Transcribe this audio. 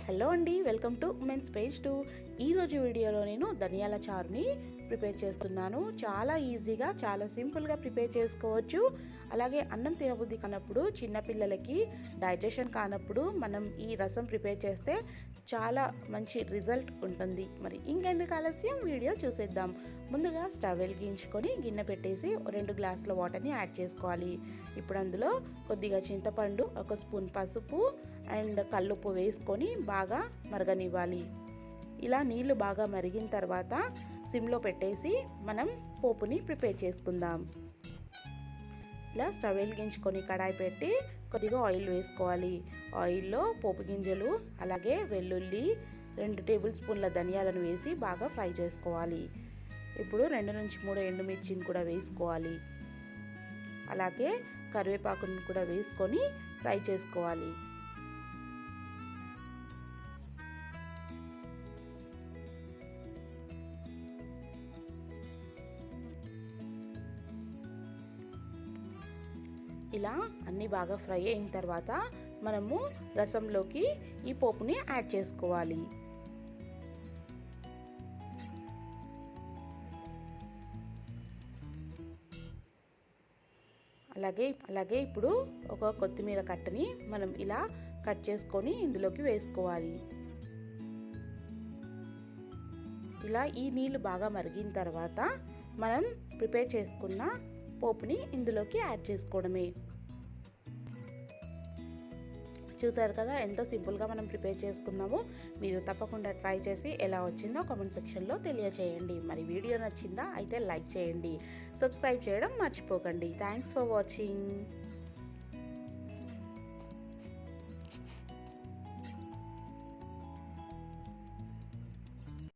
Hello అండి, welcome to women's page 2. ఈరోజు వీడియోలో నేను ధనియాల చారుని ప్రిపేర్ చేస్తున్నాను. చాలా ఈజీగా, చాలా సింపుల్గా ప్రిపేర్ చేసుకోవచ్చు. అలాగే అన్నం తినబుద్ధి కానప్పుడు, చిన్నపిల్లలకి డైజెషన్ కానప్పుడు మనం ఈ రసం ప్రిపేర్ చేస్తే చాలా మంచి రిజల్ట్ ఉంటుంది. మరి ఇంకెందుకు ఆలస్యం, వీడియో చూసేద్దాం. ముందుగా స్టవ్ వెలిగించుకొని గిన్నె పెట్టేసి 2 గ్లాసుల వాటర్ని యాడ్ చేసుకోవాలి. ఇప్పుడు అందులో కొద్దిగా చింతపండు, 1 స్పూన్ పసుపు అండ్ కల్లుప్పు వేసుకొని బాగా మరగనివ్వాలి. ఇలా నీళ్లు బాగా మరిగిన తర్వాత సిమ్లో పెట్టేసి మనం పోపుని ప్రిపేర్ చేసుకుందాం. ఇలా స్టవ్ వెలిగించుకొని కడాయి పెట్టి కొద్దిగా ఆయిల్ వేసుకోవాలి. ఆయిల్లో పోపు గింజలు, అలాగే వెల్లుల్లి, 2 టేబుల్ స్పూన్ల ధనియాలను వేసి బాగా ఫ్రై చేసుకోవాలి. ఇప్పుడు 2 నుంచి 3 ఎండుమిర్చిని కూడా వేసుకోవాలి. అలాగే కరివేపాకును కూడా వేసుకొని ఫ్రై చేసుకోవాలి. ఇలా అన్నీ బాగా ఫ్రై అయిన తర్వాత మనము రసంలోకి ఈ పోపుని యాడ్ చేసుకోవాలి. అలాగే ఇప్పుడు ఒక కొత్తిమీర కట్టని మనం ఇలా కట్ చేసుకొని ఇందులోకి వేసుకోవాలి. ఇలా ఈ నీళ్ళు బాగా మరిగిన తర్వాత మనం ప్రిపేర్ చేసుకున్న పోపుని ఇందులోకి యాడ్ చేసుకోవడమే. చూసారు కదా ఎంత సింపుల్గా మనం ప్రిపేర్ చేసుకున్నామో. మీరు తప్పకుండా ట్రై చేసి ఎలా వచ్చిందో కామెంట్ సెక్షన్లో తెలియచేయండి. మరి వీడియో నచ్చిందా అయితే లైక్ చేయండి, సబ్స్క్రైబ్ చేయడం మర్చిపోకండి. Thanks for watching.